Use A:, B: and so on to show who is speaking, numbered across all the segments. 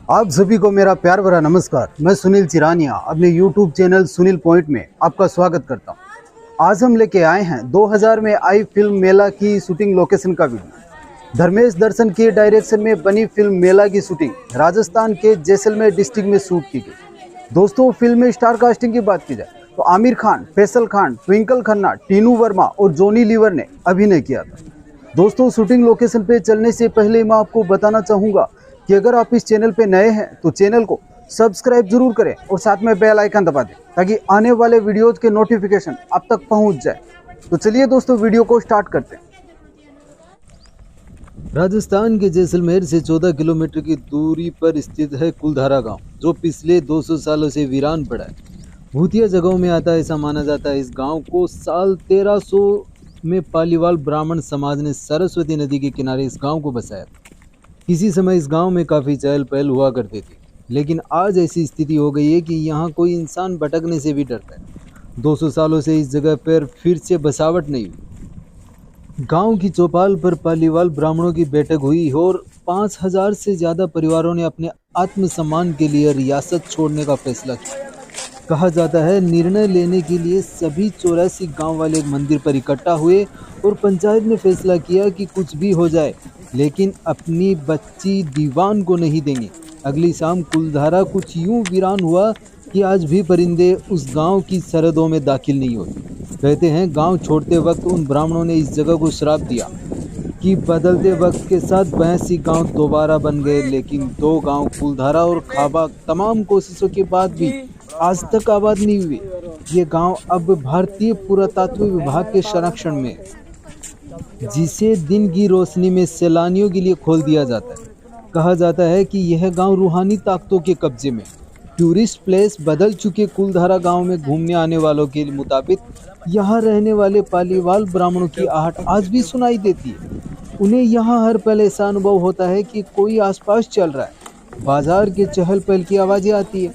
A: आप सभी को मेरा प्यार भरा नमस्कार। मैं सुनील चिरानिया अपने YouTube चैनल सुनील पॉइंट में आपका स्वागत करता हूं। आज हम लेके आए हैं 2000 में आई फिल्म मेला की शूटिंग लोकेशन का वीडियो। धर्मेश दर्शन के डायरेक्शन में बनी फिल्म मेला की शूटिंग राजस्थान के जैसलमेर डिस्ट्रिक्ट में शूट की गई। दोस्तों, फिल्म में स्टार कास्टिंग की बात की जाए तो आमिर खान, फैसल खान, ट्विंकल खन्ना, टीनू वर्मा और जॉनी लीवर ने अभिनय किया था। दोस्तों, शूटिंग लोकेशन पे चलने से पहले मैं आपको बताना चाहूँगा कि अगर आप इस चैनल पे नए हैं तो चैनल को सब्सक्राइब जरूर करें और साथ में बेल आइकन दबा दें ताकि आने वाले वीडियोज़ के नोटिफिकेशन आप तक पहुंच जाए। तो चलिए दोस्तों, वीडियो को स्टार्ट करते हैं। राजस्थान के जैसलमेर से 14 किलोमीटर की दूरी पर स्थित है कुलधारा गांव, जो पिछले 200 सालों से वीरान पड़ा है। भूतिया जगहों में आता है ऐसा माना जाता है। इस गांव को साल 1300 में पालीवाल ब्राह्मण समाज ने सरस्वती नदी के किनारे इस गांव को बसाया था। किसी समय इस गांव में काफ़ी चहल पहल हुआ करती थी, लेकिन आज ऐसी स्थिति हो गई है कि यहाँ कोई इंसान भटकने से भी डरता है। 200 सालों से इस जगह पर फिर से बसावट नहीं हुई। गांव की चौपाल पर पालीवाल ब्राह्मणों की बैठक हुई और 5000 से ज़्यादा परिवारों ने अपने आत्मसम्मान के लिए रियासत छोड़ने का फैसला किया। कहा जाता है, निर्णय लेने के लिए सभी 84 गाँव वाले एक मंदिर पर इकट्ठा हुए और पंचायत ने फैसला किया कि कुछ भी हो जाए लेकिन अपनी बच्ची दीवान को नहीं देंगे। अगली शाम कुलधारा कुछ यूं वीरान हुआ कि आज भी परिंदे उस गांव की सरहदों में दाखिल नहीं होते। कहते हैं, गांव छोड़ते वक्त उन ब्राह्मणों ने इस जगह को श्राप दिया कि बदलते वक्त के साथ 82 गांव दोबारा बन गए, लेकिन 2 गांव कुलधारा और खाबा तमाम कोशिशों के बाद भी आज तक आबाद नहीं हुए। ये गांव अब भारतीय पुरातत्व विभाग के संरक्षण में है, जिसे दिन की रोशनी में सैलानियों के लिए खोल दिया जाता है। कहा जाता है कि यह गांव रूहानी ताकतों के कब्जे में। टूरिस्ट प्लेस बदल चुके कुलधारा गांव में घूमने आने वालों के मुताबिक यहां रहने वाले पालीवाल ब्राह्मणों की आहट आज भी सुनाई देती है। उन्हें यहां हर पल ऐसा अनुभव होता है कि कोई आसपास चल रहा है। बाजार के चहल पहल की आवाज़ें आती है।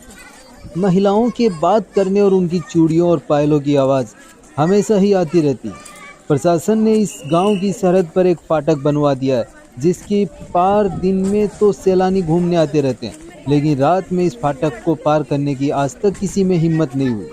A: महिलाओं के बात करने और उनकी चूड़ियों और पायलों की आवाज़ हमेशा ही आती रहती है। प्रशासन ने इस गांव की सरहद पर एक फाटक बनवा दिया है, जिसके पार दिन में तो सैलानी घूमने आते रहते हैं, लेकिन रात में इस फाटक को पार करने की आज तक किसी में हिम्मत नहीं हुई।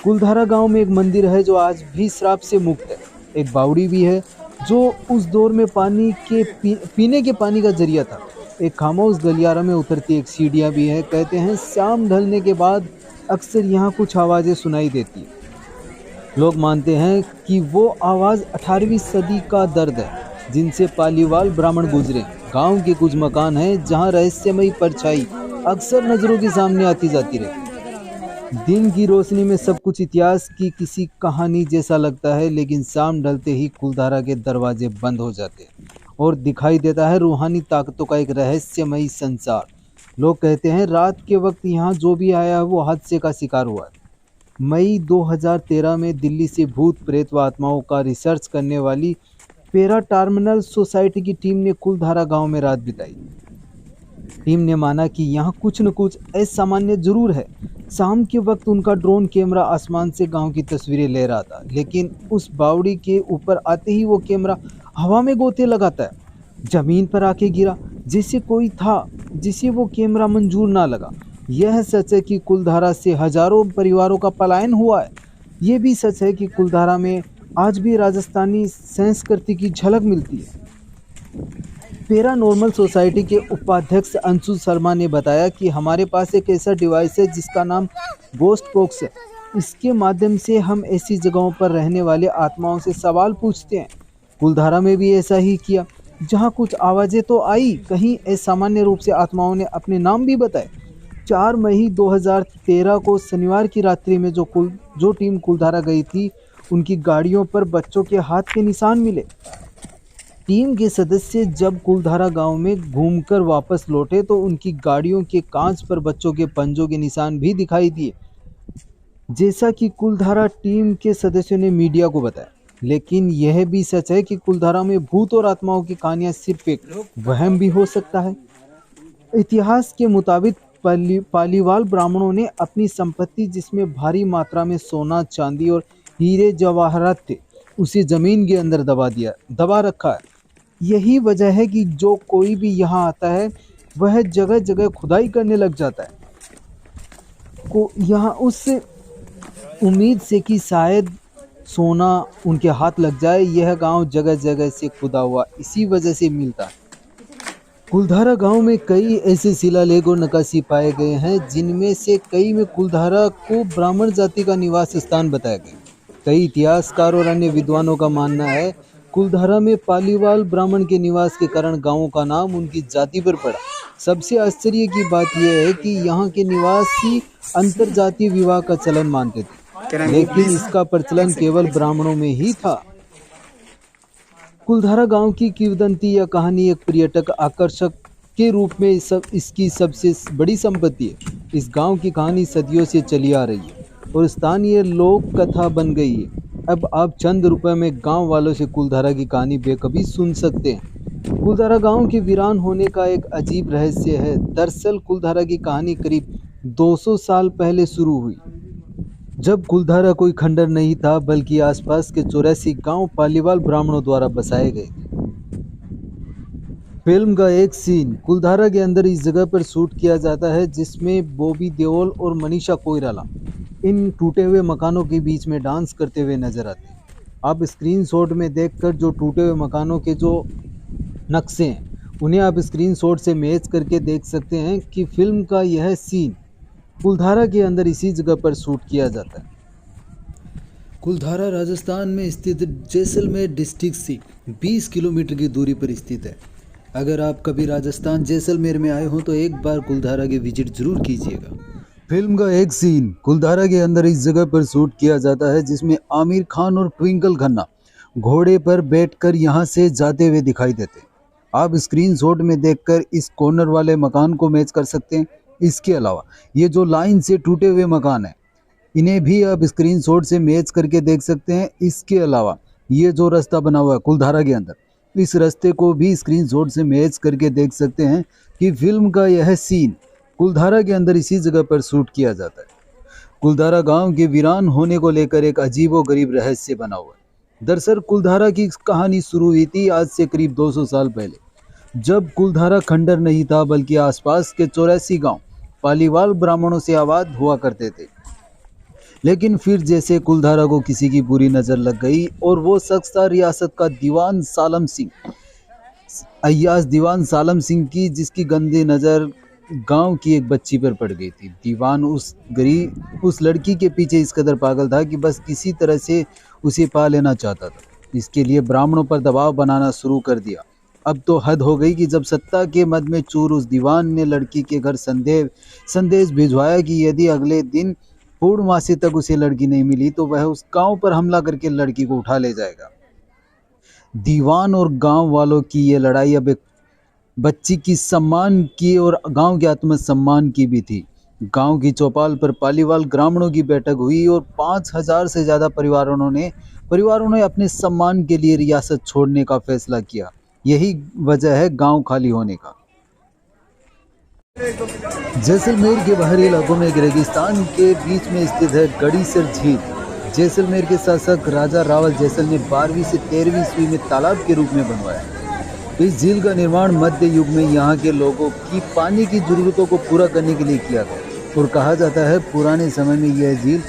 A: कुलधारा गांव में एक मंदिर है जो आज भी श्राप से मुक्त है। एक बावड़ी भी है जो उस दौर में पानी के पीने के पानी का जरिया था। एक खामोश गलियारा में उतरती एक सीढ़ियाँ भी है। कहते हैं, शाम ढलने के बाद अक्सर यहाँ कुछ आवाज़ें सुनाई देती हैं। लोग मानते हैं कि वो आवाज़ 18वीं सदी का दर्द है, जिनसे पालीवाल ब्राह्मण गुजरे। गांव के कुछ मकान हैं जहां रहस्यमयी परछाई अक्सर नज़रों के सामने आती जाती रहती। दिन की रोशनी में सब कुछ इतिहास की किसी कहानी जैसा लगता है, लेकिन शाम ढलते ही कुलधारा के दरवाजे बंद हो जाते हैं और दिखाई देता है रूहानी ताकतों का एक रहस्यमयी संसार। लोग कहते हैं रात के वक्त यहाँ जो भी आया है वो हादसे का शिकार हुआ है। मई 2013 में दिल्ली से भूत प्रेत व आत्माओं का रिसर्च करने वाली पैरा टर्मिनल सोसाइटी की टीम ने कुलधारा गांव में रात बिताई। टीम ने माना कि यहाँ कुछ न कुछ असामान्य जरूर है। शाम के वक्त उनका ड्रोन कैमरा आसमान से गांव की तस्वीरें ले रहा था, लेकिन उस बावड़ी के ऊपर आते ही वो कैमरा हवा में गोते लगाता है, जमीन पर आके गिरा जैसे कोई था जिसे वो कैमरा मंजूर ना लगा। यह सच है कि कुलधारा से हजारों परिवारों का पलायन हुआ है। ये भी सच है कि कुलधारा में आज भी राजस्थानी संस्कृति की झलक मिलती है। पैरानॉर्मल सोसाइटी के उपाध्यक्ष अंशु शर्मा ने बताया कि हमारे पास एक ऐसा डिवाइस है जिसका नाम गोस्ट बॉक्स है। इसके माध्यम से हम ऐसी जगहों पर रहने वाले आत्माओं से सवाल पूछते हैं। कुलधारा में भी ऐसा ही किया। जहां कुछ आवाज़ें तो आई, कहीं असामान्य रूप से आत्माओं ने अपने नाम भी बताए। 4 मई 2013 को शनिवार की रात्रि में जो टीम कुलधारा गई थी, उनकी गाड़ियों पर बच्चों के हाथ के निशान मिले। टीम के सदस्य जब कुलधारा गांव में घूमकर वापस लौटे तो उनकी गाड़ियों के कांच पर बच्चों के पंजों के निशान भी दिखाई दिए, जैसा कि कुलधारा टीम के सदस्यों ने मीडिया को बताया। लेकिन यह भी सच है कि कुलधारा में भूत और आत्माओं की कहानियां सिर्फ एक वहम भी हो सकता है। इतिहास के मुताबिक पालीवाल ब्राह्मणों ने अपनी संपत्ति, जिसमें भारी मात्रा में सोना, चांदी और हीरे जवाहरात थे, उसे जमीन के अंदर दबा रखा है। यही वजह है कि जो कोई भी यहाँ आता है वह जगह जगह खुदाई करने लग जाता है, को यहाँ उस उम्मीद से कि शायद सोना उनके हाथ लग जाए। यह गांव जगह जगह से खुदा हुआ इसी वजह से मिलता है। कुलधारा गांव में कई ऐसे शिलालेख और नक्काशी पाए गए हैं जिनमें से कई में कुलधारा को ब्राह्मण जाति का निवास स्थान बताया गया। कई इतिहासकार और अन्य विद्वानों का मानना है कुलधारा में पालीवाल ब्राह्मण के निवास के कारण गांव का नाम उनकी जाति पर पड़ा। सबसे आश्चर्य की बात यह है कि यहाँ के निवासी अंतरजातीय विवाह का चलन मानते थे, लेकिन इसका प्रचलन केवल ब्राह्मणों में ही था। कुलधारा गांव की किंवदंती या कहानी एक पर्यटक आकर्षक के रूप में इसकी सबसे बड़ी संपत्ति है। इस गांव की कहानी सदियों से चली आ रही है और स्थानीय लोक कथा बन गई है। अब आप चंद रुपए में गांव वालों से कुलधारा की कहानी बेकभी सुन सकते हैं। कुलधारा गांव के वीरान होने का एक अजीब रहस्य है। दरअसल कुलधारा की कहानी करीब 200 साल पहले शुरू हुई, जब कुलधारा कोई खंडर नहीं था बल्कि आसपास के 84 गांव पालीवाल ब्राह्मणों द्वारा बसाए गए थे। फिल्म का एक सीन कुलधारा के अंदर इस जगह पर शूट किया जाता है जिसमें बॉबी देओल और मनीषा कोइराला इन टूटे हुए मकानों के बीच में डांस करते हुए नजर आते हैं। आप स्क्रीनशॉट में देखकर जो टूटे हुए मकानों के जो नक्शे हैं उन्हें आप स्क्रीनशॉट से मैच करके देख सकते हैं कि फिल्म का यह सीन कुलधारा के अंदर इसी जगह पर शूट किया जाता है। कुलधारा राजस्थान में स्थित जैसलमेर डिस्ट्रिक्ट से 20 किलोमीटर की दूरी पर स्थित है। अगर आप कभी राजस्थान जैसलमेर में आए हो तो एक बार कुलधारा की विजिट जरूर कीजिएगा। फिल्म का एक सीन कुलधारा के अंदर इस जगह पर शूट किया जाता है जिसमें आमिर खान और ट्विंकल खन्ना घोड़े पर बैठकर यहाँ से जाते हुए दिखाई देते हैं। आप स्क्रीनशॉट में देखकर इस कॉर्नर वाले मकान को मैच कर सकते हैं। इसके अलावा ये जो लाइन से टूटे हुए मकान हैं इन्हें भी आप स्क्रीनशॉट से मैच करके देख सकते हैं। इसके अलावा ये जो रास्ता बना हुआ है कुलधारा के अंदर, इस रास्ते को भी स्क्रीनशॉट से मैच करके देख सकते हैं कि फिल्म का यह सीन कुलधारा के अंदर इसी जगह पर शूट किया जाता है। कुलधारा गांव के वीरान होने को लेकर एक अजीबोगरीब रहस्य बना हुआ है। दरअसल कुलधारा की कहानी शुरू हुई थी आज से करीब 200 साल पहले, जब कुलधारा खंडर नहीं था बल्कि आसपास के 84 गांव पालीवाल ब्राह्मणों से आबाद हुआ करते थे। लेकिन फिर जैसे कुलधारा को किसी की बुरी नज़र लग गई और वो शख्स था रियासत का दीवान सालम सिंह, अय्याज दीवान सालम सिंह की, जिसकी गंदी नज़र गांव की एक बच्ची पर पड़ गई थी। दीवान उस लड़की के पीछे इस कदर पागल था कि बस किसी तरह से उसे पा लेना चाहता था। इसके लिए ब्राह्मणों पर दबाव बनाना शुरू कर दिया। अब तो हद हो गई कि जब सत्ता के मद में चूर उस दीवान ने लड़की के घर संदेश भिजवाया कि यदि अगले दिन पूर्णमासी तक उसे लड़की नहीं मिली तो वह उस गांव पर हमला करके लड़की को उठा ले जाएगा। दीवान और गांव वालों की ये लड़ाई अब एक बच्ची की सम्मान की और गांव के आत्मसम्मान की भी थी। गांव की चौपाल पर पालीवाल ग्रामीणों की बैठक हुई और 5,000 से ज़्यादा परिवारों ने अपने सम्मान के लिए रियासत छोड़ने का फैसला किया। यही वजह है गांव खाली होने का। जैसलमेर के बाहरी इलाकों में एक रेगिस्तान के बीच में स्थित है गड़ीसर झील। जैसलमेर के शासक राजा रावल जैसल ने 12वीं से 13वीं ईस्वी में तालाब के रूप में बनवाया। इस झील का निर्माण मध्य युग में यहाँ के लोगों की पानी की जरूरतों को पूरा करने के लिए किया गया और कहा जाता है पुराने समय में यह झील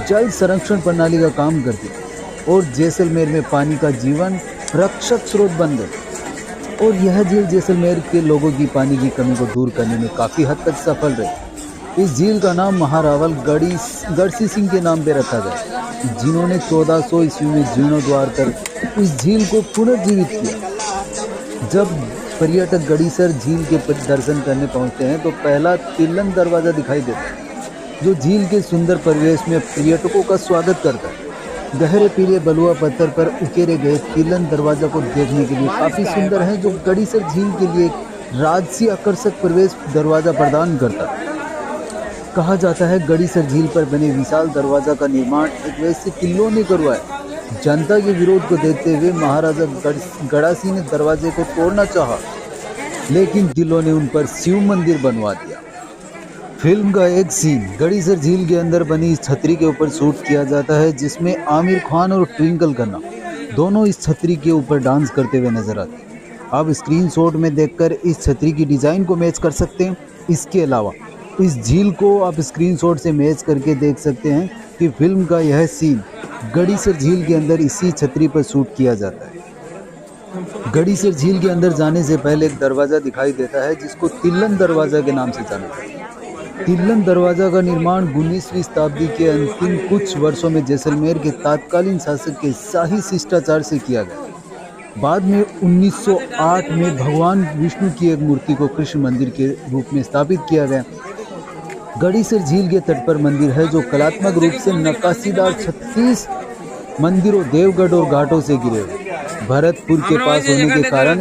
A: जल संरक्षण प्रणाली का काम करती और जैसलमेर में पानी का जीवन रक्षक स्रोत बन गई। और यह झील जैसलमेर के लोगों की पानी की कमी को दूर करने में काफ़ी हद तक सफल रही। इस झील का नाम महारावल गढ़सी सिंह के नाम पे रखा गया, जिन्होंने 1400 ईस्वी में जीर्णोद्धार कर इस झील को पुनर्जीवित किया। जब पर्यटक गड़ीसर झील के दर्शन करने पहुंचते हैं तो पहला तिल्लन दरवाज़ा दिखाई देता है, जो झील के सुंदर परिवेश में पर्यटकों का स्वागत करता है। गहरे पीले बलुआ पत्थर पर उकेरे गए तिल्लन दरवाजा को देखने के लिए काफ़ी सुंदर है, जो गड़ीसर झील के लिए एक राजसी आकर्षक प्रवेश दरवाज़ा प्रदान करता है। कहा जाता है गड़ीसर झील पर बने विशाल दरवाज़ा का निर्माण एक वैसे किल्लों ने करवाया। जनता के विरोध को देखते हुए महाराजा गड़ासी ने दरवाजे को तोड़ना चाहा, लेकिन दिलों ने उन पर शिव मंदिर बनवा दिया। फिल्म का एक सीन गड़ीसर झील के अंदर बनी इस छतरी के ऊपर शूट किया जाता है, जिसमें आमिर खान और ट्विंकल खन्ना दोनों इस छतरी के ऊपर डांस करते हुए नजर आते हैं। आप स्क्रीनशॉट में देखकर इस छतरी की डिज़ाइन को मैच कर सकते हैं। इसके अलावा इस झील को आप स्क्रीनशॉट से मैच करके देख सकते हैं कि फिल्म का यह सीन गड़ीसर झील के अंदर इसी छतरी पर शूट किया जाता है। गड़ीसर झील के अंदर जाने से पहले एक दरवाज़ा दिखाई देता है, जिसको तिल्लन दरवाज़ा के नाम से जाना जाता है। तिल्लन दरवाज़ा का निर्माण 19वीं शताब्दी के अंतिम कुछ वर्षों में जैसलमेर के तत्कालीन शासक के शाही शिष्टाचार से किया गया। बाद में 1908 में भगवान विष्णु की एक मूर्ति को कृष्ण मंदिर के रूप में स्थापित किया गया। गड़ीसर झील के तट पर मंदिर है, जो कलात्मक रूप से नक्काशीदार 36 मंदिरों, देवगढ़ और घाटों से घिरे हुए। भरतपुर के पास होने के कारण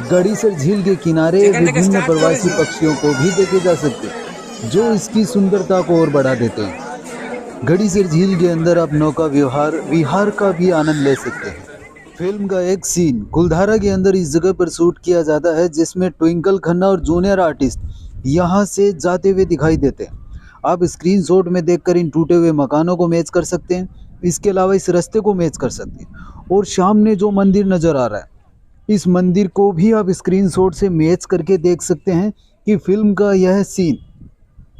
A: गड़ीसर झील के किनारे विभिन्न प्रवासी पक्षियों को भी देखे जा सकते हैं, जो इसकी सुंदरता को और बढ़ा देते हैं। गड़ीसर झील के अंदर आप नौका विहार का भी आनंद ले सकते हैं। फिल्म का एक सीन कुलधारा के अंदर इस जगह पर शूट किया जाता है, जिसमें ट्विंकल खन्ना और जूनियर आर्टिस्ट यहाँ से जाते हुए दिखाई देते हैं। आप स्क्रीनशॉट में देखकर इन टूटे हुए मकानों को मैच कर सकते हैं। इसके अलावा इस रास्ते को मैच कर सकते हैं और सामने जो मंदिर नज़र आ रहा है, इस मंदिर को भी आप स्क्रीनशॉट से मैच करके देख सकते हैं कि फिल्म का यह सीन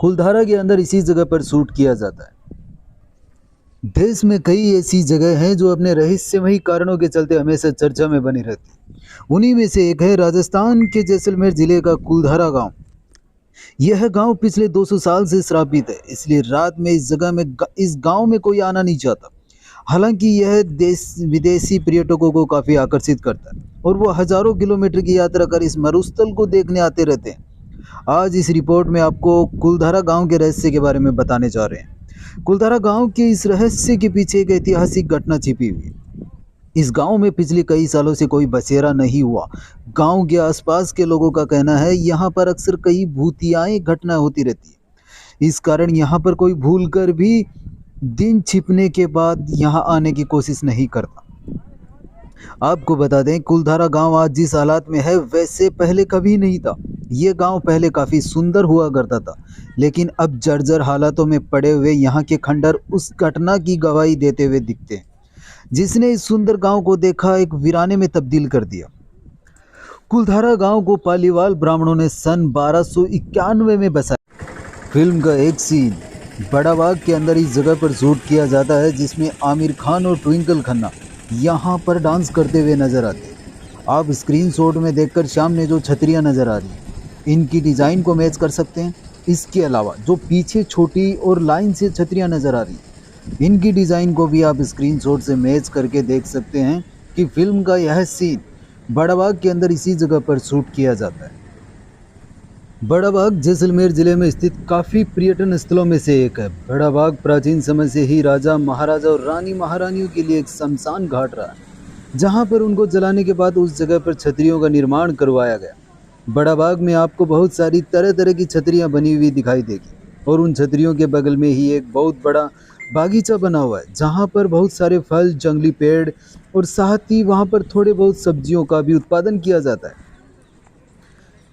A: कुलधारा के अंदर इसी जगह पर शूट किया जाता है। देश में कई ऐसी जगह हैं जो अपने रहस्यमयी कारणों के चलते हमेशा चर्चा में बनी रहती। उन्हीं में से एक है राजस्थान के जैसलमेर जिले का कुलधारा गांव। यह गांव पिछले 200 साल से श्रापित है, इसलिए रात में इस गांव में कोई आना नहीं चाहता। हालांकि यह देश विदेशी पर्यटकों को काफ़ी आकर्षित करता है और वो हजारों किलोमीटर की यात्रा कर इस मरुस्थल को देखने आते रहते हैं। आज इस रिपोर्ट में आपको कुलधारा गांव के रहस्य के बारे में बताने जा रहे हैं। कुलधारा गांव के इस रहस्य के पीछे एक ऐतिहासिक घटना छिपी हुई है। इस गांव में पिछले कई सालों से कोई बसेरा नहीं हुआ। गांव के आसपास के लोगों का कहना है यहाँ पर अक्सर कई भूतियाएं घटना होती रहती है। इस कारण यहाँ पर कोई भूलकर भी दिन छिपने के बाद यहाँ आने की कोशिश नहीं करता। आपको बता दें, कुलधारा गांव आज जिस हालात में है वैसे पहले कभी नहीं था। ये गांव पहले काफ़ी सुंदर हुआ करता था, लेकिन अब जर्जर हालातों में पड़े हुए यहाँ के खंडर उस घटना की गवाही देते हुए दिखते हैं, जिसने इस सुंदर गांव को देखा एक वीराने में तब्दील कर दिया। कुलधारा गांव को पालीवाल ब्राह्मणों ने सन 1291 में बसाया। फिल्म का एक सीन बड़ा बाग के अंदर इस जगह पर शूट किया जाता है, जिसमें आमिर खान और ट्विंकल खन्ना यहाँ पर डांस करते हुए नजर आते हैं। आप स्क्रीनशॉट में देखकर सामने जो छतरियाँ नज़र आ रही हैं, इनकी डिज़ाइन को मैच कर सकते हैं। इसके अलावा जो पीछे छोटी और लाइन से छतरियाँ नज़र आ रही हैं, इनकी डिज़ाइन को भी आप स्क्रीनशॉट से मैच करके देख सकते हैं कि फिल्म का यह सीन बड़ा बाग के अंदर इसी जगह पर शूट किया जाता है। बड़ा बाग जैसलमेर जिले में स्थित काफ़ी पर्यटन स्थलों में से एक है। बड़ा बाग प्राचीन समय से ही राजा महाराजा और रानी महारानियों के लिए एक शमशान घाट रहा है, जहां पर उनको जलाने के बाद उस जगह पर छतरियों का निर्माण करवाया गया। बड़ा बाग में आपको बहुत सारी तरह तरह की छतरियां बनी हुई दिखाई देगी, और उन छतरियों के बगल में ही एक बहुत बड़ा बागीचा बना हुआ है, जहाँ पर बहुत सारे फल, जंगली पेड़ और साथ ही वहाँ पर थोड़े बहुत सब्जियों का भी उत्पादन किया जाता है।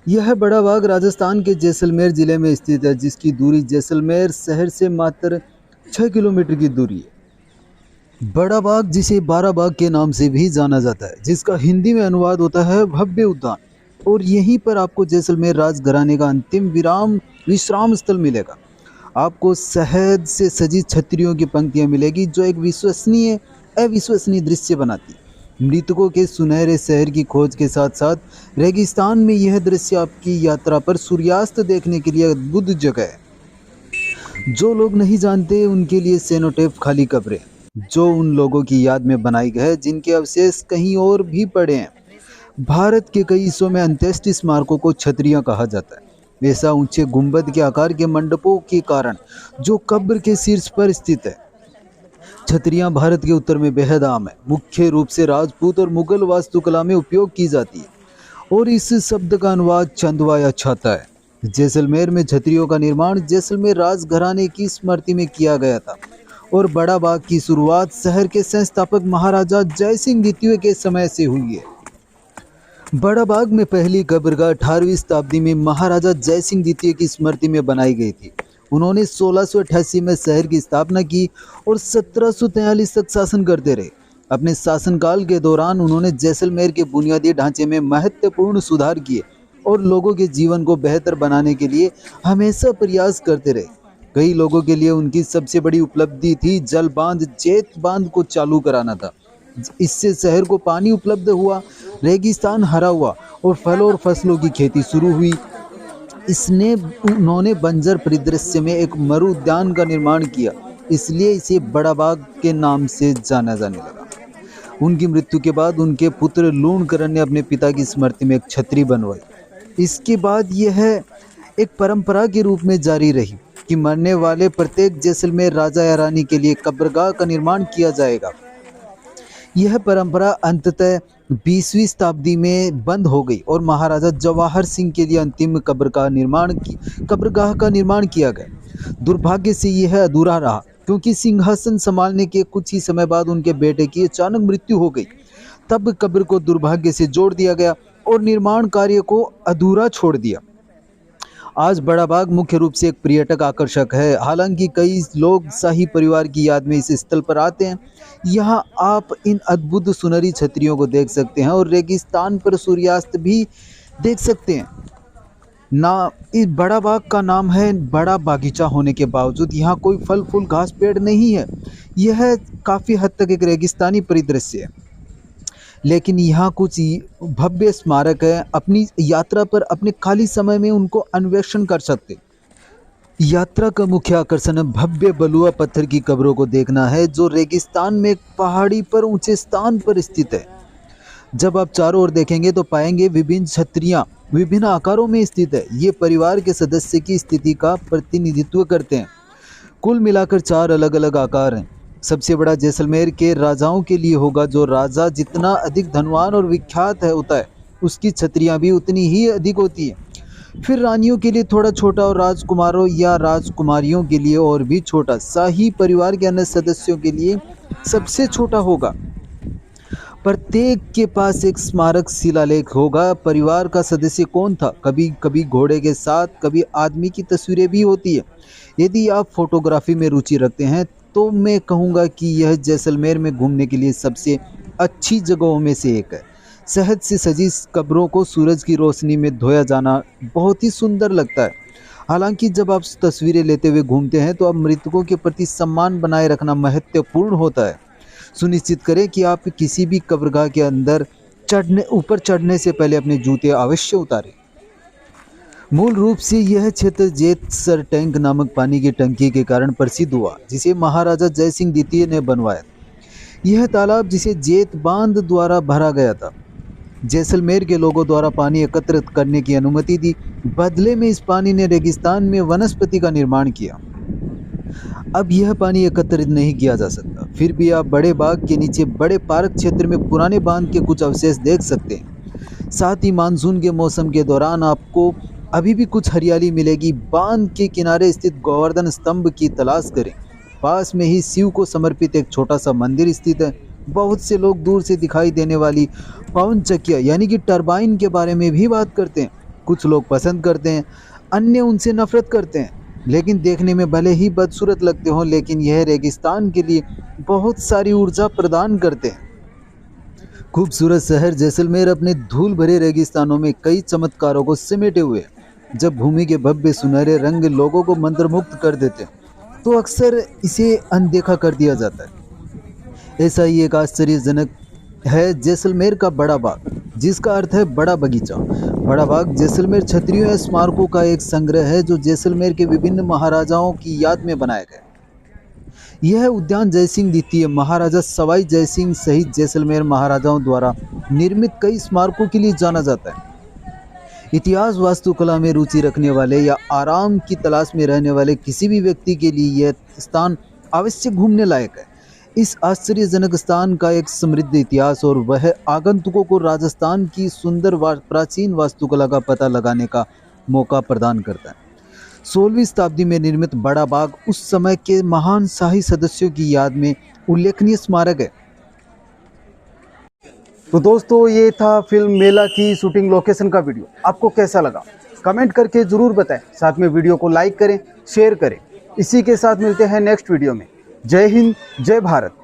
A: यह बड़ा बाग राजस्थान के जैसलमेर जिले में स्थित है, जिसकी दूरी जैसलमेर शहर से मात्र 6 किलोमीटर की दूरी है। बड़ा बाग, जिसे बारा बाग के नाम से भी जाना जाता है, जिसका हिंदी में अनुवाद होता है भव्य उद्यान, और यहीं पर आपको जैसलमेर राजघराने का अंतिम विश्राम स्थल मिलेगा। आपको शहद से सजी छतरियों की पंक्तियां मिलेगी, जो एक अविश्वसनीय दृश्य बनाती है। मृतकों के सुनहरे शहर की खोज के साथ साथ रेगिस्तान में यह दृश्य आपकी यात्रा पर सूर्यास्त देखने के लिए अद्भुत जगह है। जो लोग नहीं जानते, उनके लिए सेनोटेप खाली कब्रें, जो उन लोगों की याद में बनाई गई है जिनके अवशेष कहीं और भी पड़े हैं। भारत के कई हिस्सों में अंत्येष्टि स्मारकों को छतरियां कहा जाता है, ऐसा ऊंचे गुंबद के आकार के मंडपों के कारण जो कब्र के शीर्ष पर स्थित है। छतरियां भारत के उत्तर में बेहद आम है, मुख्य रूप से राजपूत और मुगल वास्तुकला में उपयोग की जाती है, और इस शब्द का अनुवाद चंदवा या छाता है। जैसलमेर में छतरियों का निर्माण जैसलमेर राजघराने की स्मृति में किया गया था, और बड़ा बाग की शुरुआत शहर के संस्थापक महाराजा जय सिंह द्वितीय के समय से हुई है। बड़ा बाग में पहली कब्रगाह 18वीं शताब्दी में महाराजा जय सिंह द्वितीय की स्मृति में बनाई गई थी। उन्होंने 1688 में शहर की स्थापना की और 1743 तक शासन करते रहे। अपने शासनकाल के दौरान उन्होंने जैसलमेर के बुनियादी ढांचे में महत्वपूर्ण सुधार किए और लोगों के जीवन को बेहतर बनाने के लिए हमेशा प्रयास करते रहे। कई लोगों के लिए उनकी सबसे बड़ी उपलब्धि थी जल बांध जेत बांध को चालू कराना था। इससे शहर को पानी उपलब्ध हुआ, रेगिस्तान हरा हुआ और फलों और फसलों की खेती शुरू हुई। उन्होंने बंजर परिदृश्य में एक मरु उद्यान का निर्माण किया, इसलिए इसे बड़ा बाग के नाम से जाना जाने लगा। उनकी मृत्यु के बाद उनके पुत्र लूणकरण ने अपने पिता की स्मृति में एक छतरी बनवाई। इसके बाद यह एक परंपरा के रूप में जारी रही कि मरने वाले प्रत्येक जैसलमेर राजा या रानी के लिए कब्रगाह का निर्माण किया जाएगा। यह परंपरा अंततः 20वीं शताब्दी में बंद हो गई और महाराजा जवाहर सिंह के लिए अंतिम कब्रगाह का निर्माण किया गया। दुर्भाग्य से यह अधूरा रहा, क्योंकि सिंहासन संभालने के कुछ ही समय बाद उनके बेटे की अचानक मृत्यु हो गई। तब कब्र को दुर्भाग्य से जोड़ दिया गया और निर्माण कार्य को अधूरा छोड़ दिया। आज बड़ा बाग मुख्य रूप से एक पर्यटक आकर्षक है। हालांकि कई लोग शाही परिवार की याद में इस स्थल पर आते हैं। यहाँ आप इन अद्भुत सुनहरी छतरियों को देख सकते हैं और रेगिस्तान पर सूर्यास्त भी देख सकते हैं। ना इस बड़ा बाग का नाम है बड़ा बागीचा होने के बावजूद यहाँ कोई फल फूल घास पेड़ नहीं है। यह काफ़ी हद तक एक रेगिस्तानी परिदृश्य है, लेकिन यहाँ कुछ भव्य स्मारक है। अपनी यात्रा पर अपने खाली समय में उनको अन्वेषण कर सकते। यात्रा का मुख्य आकर्षण भव्य बलुआ पत्थर की कब्रों को देखना है, जो रेगिस्तान में एक पहाड़ी पर ऊंचे स्थान पर स्थित है। जब आप चारों ओर देखेंगे तो पाएंगे विभिन्न छतरियां विभिन्न आकारों में स्थित है। ये परिवार के सदस्य की स्थिति का प्रतिनिधित्व करते हैं। कुल मिलाकर 4 अलग अलग आकार हैं। सबसे बड़ा जैसलमेर के राजाओं के लिए होगा। जो राजा जितना अधिक धनवान और विख्यात होता है, उसकी छतरियां भी उतनी ही अधिक होती हैं। फिर रानियों के लिए थोड़ा छोटा और राजकुमारों या राजकुमारियों के लिए और भी छोटा। शाही परिवार के अन्य सदस्यों के लिए सबसे छोटा होगा। प्रत्येक के पास एक स्मारक शिलालेख होगा। परिवार का सदस्य कौन था, कभी कभी घोड़े के साथ, कभी आदमी की तस्वीरें भी होती है। यदि आप फोटोग्राफी में रुचि रखते हैं तो मैं कहूँगा कि यह जैसलमेर में घूमने के लिए सबसे अच्छी जगहों में से एक है। शहद से सजी कब्रों को सूरज की रोशनी में धोया जाना बहुत ही सुंदर लगता है। हालांकि जब आप तस्वीरें लेते हुए घूमते हैं तो अब मृतकों के प्रति सम्मान बनाए रखना महत्वपूर्ण होता है। सुनिश्चित करें कि आप किसी भी कब्रगाह के ऊपर चढ़ने से पहले अपने जूते अवश्य उतारें। मूल रूप से यह क्षेत्र जेतसर टैंक नामक पानी की टंकी के कारण प्रसिद्ध हुआ, जिसे महाराजा जय सिंह द्वितीय ने बनवाया। यह तालाब जिसे जेत बांध द्वारा भरा गया था। जैसलमेर के लोगों द्वारा पानी एकत्रित करने की अनुमति दी। बदले में इस पानी ने रेगिस्तान में वनस्पति का निर्माण किया। अब यह पानी एकत्रित नहीं किया जा सकता, फिर भी आप बड़े बाग के नीचे बड़े पार्क क्षेत्र में पुराने बांध के कुछ अवशेष देख सकते हैं। साथ ही मानसून के मौसम के दौरान आपको अभी भी कुछ हरियाली मिलेगी। बांध के किनारे स्थित गोवर्धन स्तंभ की तलाश करें। पास में ही शिव को समर्पित एक छोटा सा मंदिर स्थित है। बहुत से लोग दूर से दिखाई देने वाली पवन चक्कियाँ यानी कि टरबाइन के बारे में भी बात करते हैं। कुछ लोग पसंद करते हैं, अन्य उनसे नफरत करते हैं। लेकिन देखने में भले ही बदसूरत लगते हों, लेकिन यह रेगिस्तान के लिए बहुत सारी ऊर्जा प्रदान करते हैं। खूबसूरत शहर जैसलमेर अपने धूल भरे रेगिस्तानों में कई चमत्कारों को समेटे हुए है। जब भूमि के भव्य सुनहरे रंग लोगों को मंत्रमुग्ध कर देते हैं तो अक्सर इसे अनदेखा कर दिया जाता है। ऐसा ही एक आश्चर्यजनक है जैसलमेर का बड़ा बाग, जिसका अर्थ है बड़ा बगीचा। बड़ा बाग जैसलमेर क्षत्रियों या स्मारकों का एक संग्रह है जो जैसलमेर के विभिन्न महाराजाओं की याद में बनाया गया। यह उद्यान जयसिंह द्वितीय, महाराजा सवाई जयसिंह सहित जैसलमेर महाराजाओं द्वारा निर्मित कई स्मारकों के लिए जाना जाता है। इतिहास, वास्तुकला में रुचि रखने वाले या आराम की तलाश में रहने वाले किसी भी व्यक्ति के लिए यह स्थान अवश्य घूमने लायक है। इस आश्चर्यजनक स्थान का एक समृद्ध इतिहास और वह आगंतुकों को राजस्थान की सुंदर प्राचीन वास्तुकला का पता लगाने का मौका प्रदान करता है। 16वीं शताब्दी में निर्मित बड़ा बाग उस समय के महान शाही सदस्यों की याद में उल्लेखनीय स्मारक है।
B: तो दोस्तों, ये था फिल्म मेला की शूटिंग लोकेशन का वीडियो। आपको कैसा लगा कमेंट करके ज़रूर बताएं। साथ में वीडियो को लाइक करें, शेयर करें। इसी के साथ मिलते हैं नेक्स्ट वीडियो में। जय हिंद, जय भारत।